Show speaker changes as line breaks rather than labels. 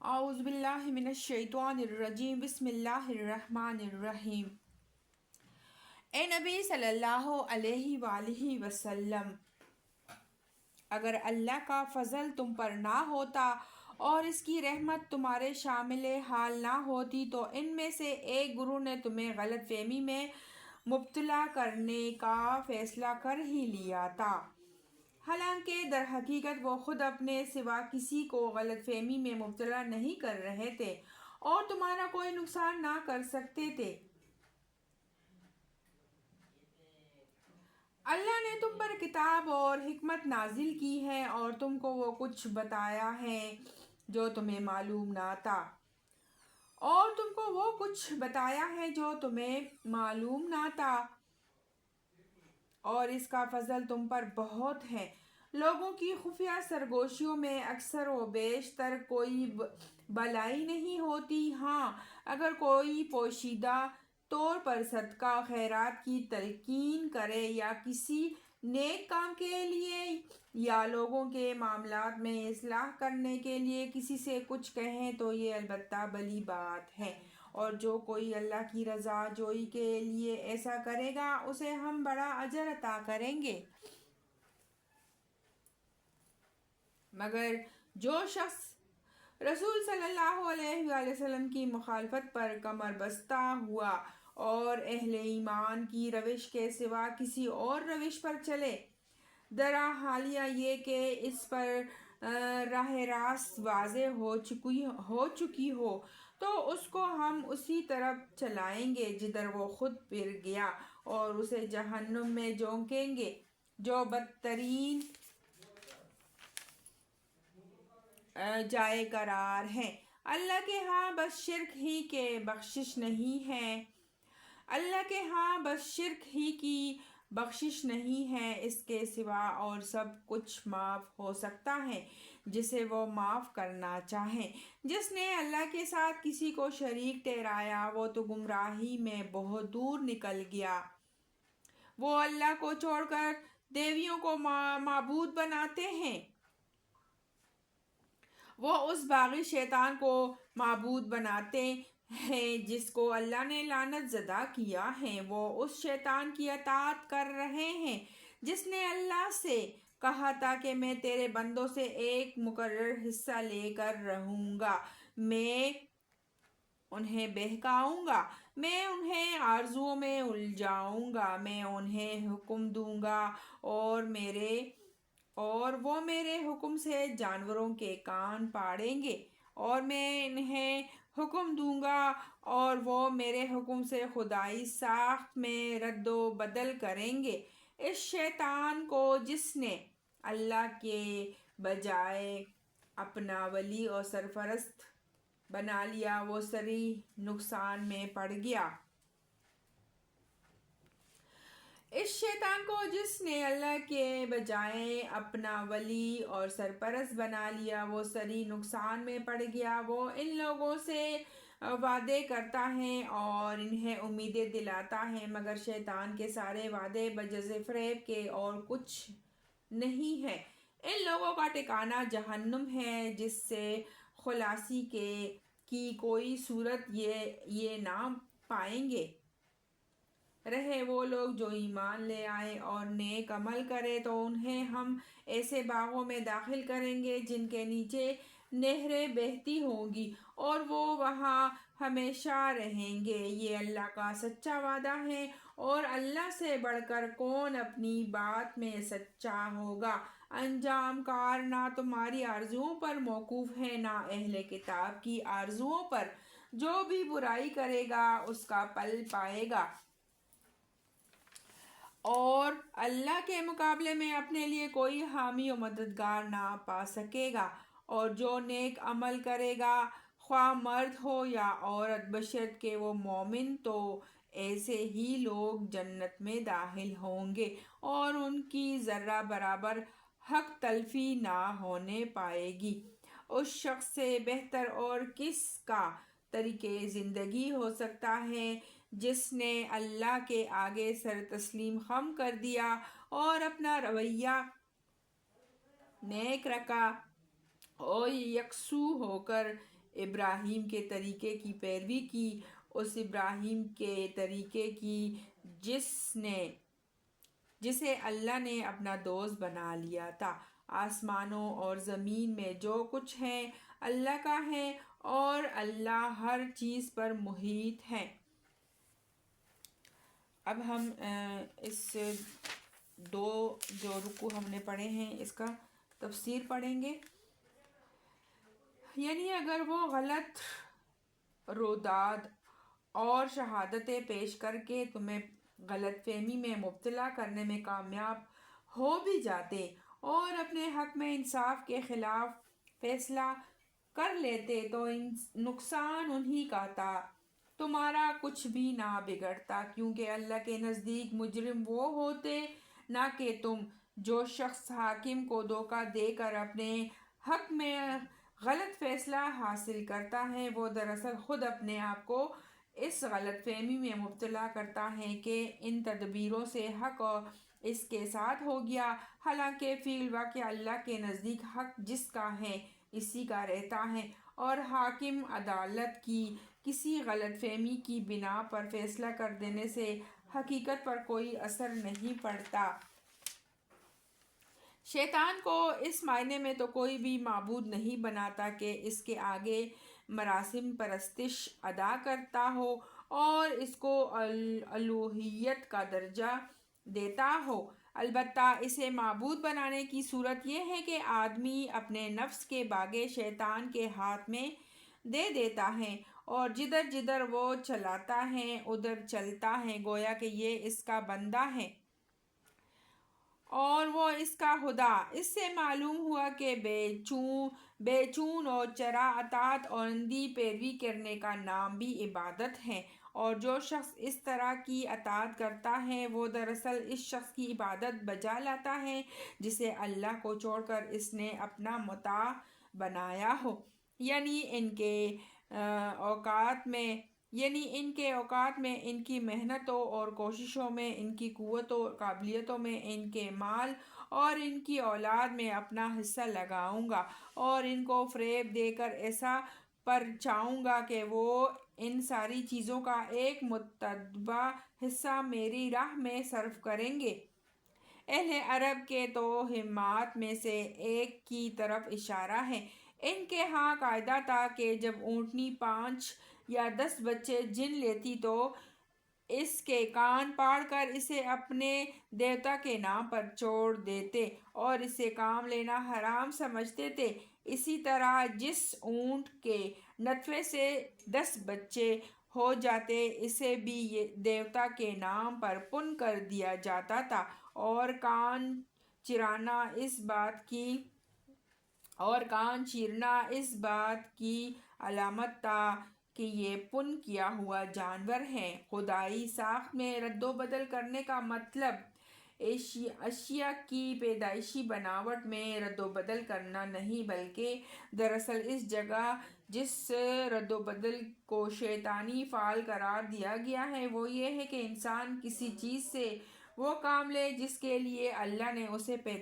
اعوذ باللہ من الشیطان الرجیم بسم اللہ الرحمن الرحیم۔ اے نبی صلی اللہ علیہ وآلہ وسلم، اگر اللہ کا فضل تم پر نہ ہوتا اور اس کی رحمت تمہارے شامل حال نہ ہوتی تو ان میں سے ایک گروہ نے تمہیں غلط فہمی میں مبتلا کرنے کا فیصلہ کر ہی لیا تھا، حالانکہ در حقیقت وہ خود اپنے سوا کسی کو غلط فہمی میں مبتلا نہیں کر رہے تھے اور تمہارا کوئی نقصان نہ کر سکتے تھے۔ اللہ نے تم پر کتاب اور حکمت نازل کی ہے اور تم کو وہ کچھ بتایا ہے جو تمہیں معلوم نہ تھا اور اس کا فضل تم پر بہت ہے۔ لوگوں کی خفیہ سرگوشیوں میں اکثر و بیشتر کوئی بلائی نہیں ہوتی، ہاں اگر کوئی پوشیدہ طور پر صدقہ خیرات کی تلقین کرے یا کسی نیک کام کے لیے یا لوگوں کے معاملات میں اصلاح کرنے کے لیے کسی سے کچھ کہیں تو یہ البتہ بلی بات ہے، اور جو کوئی اللہ کی رضا جوئی کے لیے ایسا کرے گا اسے ہم بڑا اجر عطا کریں گے۔ مگر جو شخص رسول صلی اللہ علیہ وآلہ وسلم کی مخالفت پر کمر بستہ ہوا اور اہل ایمان کی روش کے سوا کسی اور روش پر چلے، درا حالیہ یہ کہ اس پر راہ راست واضح ہو چکی ہو، تو اس کو ہم اسی طرف چلائیں گے جدھر وہ خود پھر گیا اور اسے جہنم میں جھونکیں گے جو بدترین جائے قرار ہے۔ اللہ کے ہاں بس شرک ہی کی بخشش نہیں ہے، اس کے سوا اور سب کچھ معاف ہو سکتا ہے جسے وہ معاف کرنا چاہے۔ جس نے اللہ کے ساتھ کسی کو شریک ٹھہرایا وہ تو گمراہی میں بہت دور نکل گیا۔ وہ اللہ کو چھوڑ کر دیویوں کو معبود بناتے ہیں، وہ اس باغی شیطان کو معبود بناتے ہیں جس کو اللہ نے لعنت زدہ کیا ہے۔ وہ اس شیطان کی اطاعت کر رہے ہیں جس نے اللہ سے کہا تھا کہ میں تیرے بندوں سے ایک مقرر حصہ لے کر رہوں گا، میں انہیں بہکاؤں گا، میں انہیں آرزوؤں میں الجھاؤں گا، میں انہیں حکم دوں گا اور وہ میرے حکم سے جانوروں کے کان پھاڑیں گے، اور میں انہیں حکم دوں گا اور وہ میرے حکم سے خدائی ساخت میں رد و بدل کریں گے۔ اس شیطان کو جس نے اللہ کے بجائے اپنا ولی اور سرپرست بنا لیا وہ صریح نقصان میں پڑ گیا۔ اس شیطان کو جس نے اللہ کے بجائے اپنا ولی اور سرپرست بنا لیا وہ صریح نقصان میں پڑ گیا۔ وہ ان لوگوں سے وعدے کرتا ہے اور انہیں امیدیں دلاتا ہے، مگر شیطان کے سارے وعدے بجز فریب کے اور کچھ نہیں ہے۔ ان لوگوں کا ٹھکانہ جہنم ہے جس سے خلاصی کی کوئی صورت یہ نہ پائیں گے۔ رہے وہ لوگ جو ایمان لے آئے اور نیک عمل کرے تو انہیں ہم ایسے باغوں میں داخل کریں گے جن کے نیچے نہریں بہتی ہوں گی اور وہ وہاں ہمیشہ رہیں گے۔ یہ اللہ کا سچا وعدہ ہے اور اللہ سے بڑھ کر کون اپنی بات میں سچا ہوگا۔ انجام کار نہ تمہاری آرزوؤں پر موقوف ہے نہ اہل کتاب کی آرزوؤں پر، جو بھی برائی کرے گا اس کا پھل پائے گا اور اللہ کے مقابلے میں اپنے لیے کوئی حامی و مددگار نہ پا سکے گا۔ اور جو نیک عمل کرے گا خواہ مرد ہو یا عورت بشرط کہ وہ مومن، تو ایسے ہی لوگ جنت میں داخل ہوں گے اور ان کی ذرہ برابر حق تلفی نہ ہونے پائے گی۔ اس شخص سے بہتر اور کس کا طریقِ زندگی ہو سکتا ہے جس نے اللہ کے آگے سر تسلیم خم کر دیا اور اپنا رویہ نیک رکھا اور یکسو ہو کر ابراہیم کے طریقے کی پیروی کی، اس ابراہیم کے طریقے کی جسے اللہ نے اپنا دوست بنا لیا تھا۔ آسمانوں اور زمین میں جو کچھ ہے اللہ کا ہے، اور اللہ ہر چیز پر محیط ہے۔ اب ہم اس دو جو رکوع ہم نے پڑھے ہیں اس کا تفسیر پڑھیں گے۔ یعنی اگر وہ غلط روداد اور شہادتیں پیش کر کے تمہیں غلط فہمی میں مبتلا کرنے میں کامیاب ہو بھی جاتے اور اپنے حق میں انصاف کے خلاف فیصلہ کر لیتے تو نقصان انہی کا تھا، تمہارا کچھ بھی نہ بگڑتا، کیونکہ اللہ کے نزدیک مجرم وہ ہوتے نہ کہ تم۔ جو شخص حاکم کو دھوکہ دے کر اپنے حق میں غلط فیصلہ حاصل کرتا ہے، وہ دراصل خود اپنے آپ کو اس غلط فہمی میں مبتلا کرتا ہے کہ ان تدبیروں سے حق اس کے ساتھ ہو گیا، حالانکہ فی الواقع اللہ کے نزدیک حق جس کا ہے اسی کا رہتا ہے، اور حاکم عدالت کی کسی غلط فہمی کی بنا پر فیصلہ کر دینے سے حقیقت پر کوئی اثر نہیں پڑتا۔ شیطان کو اس معنی میں تو کوئی بھی معبود نہیں بناتا کہ اس کے آگے مراسم پرستش ادا کرتا ہو اور اس کو الوہیت کا درجہ دیتا ہو، البتہ اسے معبود بنانے کی صورت یہ ہے کہ آدمی اپنے نفس کے باغ شیطان کے ہاتھ میں دے دیتا ہے اور جدھر جدھر وہ چلاتا ہے ادھر چلتا ہے، گویا کہ یہ اس کا بندہ ہے اور وہ اس کا خدا۔ اس سے معلوم ہوا کہ بے چون اور چرا اطاعت اور اندھی پیروی کرنے کا نام بھی عبادت ہے، اور جو شخص اس طرح کی اطاعت کرتا ہے وہ دراصل اس شخص کی عبادت بجا لاتا ہے جسے اللہ کو چھوڑ کر اس نے اپنا مطاع بنایا ہو، یعنی ان کے اوقات میں، ان کی محنتوں اور کوششوں میں، ان کی قوتوں اور قابلیتوں میں، ان کے مال اور ان کی اولاد میں اپنا حصہ لگاؤں گا، اور ان کو فریب دے کر ایسا پرچاؤں گا کہ وہ ان ساری چیزوں کا ایک متنوع حصہ میری راہ میں صرف کریں گے۔ اہل عرب کے توہمات میں سے ایک کی طرف اشارہ ہے۔ ان کے ہاں قاعدہ تھا کہ جب اونٹنی 5 یا 10 بچے جن لیتی تو اس کے کان پاڑ کر اسے اپنے دیوتا کے نام پر چھوڑ دیتے اور اسے کام لینا حرام سمجھتے تھے۔ اسی طرح جس اونٹ کے نطفے سے 10 بچے ہو جاتے اسے بھی دیوتا کے نام پر پن کر دیا جاتا تھا، اور کان چیرنا اس بات کی علامت تھا کہ یہ پن کیا ہوا جانور ہے۔ خدائی ساخت میں رد و بدل کرنے کا مطلب اشیاء کی پیدائشی بناوٹ میں رد و بدل کرنا نہیں، بلکہ دراصل اس جگہ جس رد و بدل کو شیطانی فعل قرار دیا گیا ہے وہ یہ ہے کہ انسان کسی چیز سے وہ کام لے جس کے لیے اللہ نے اسے پیدا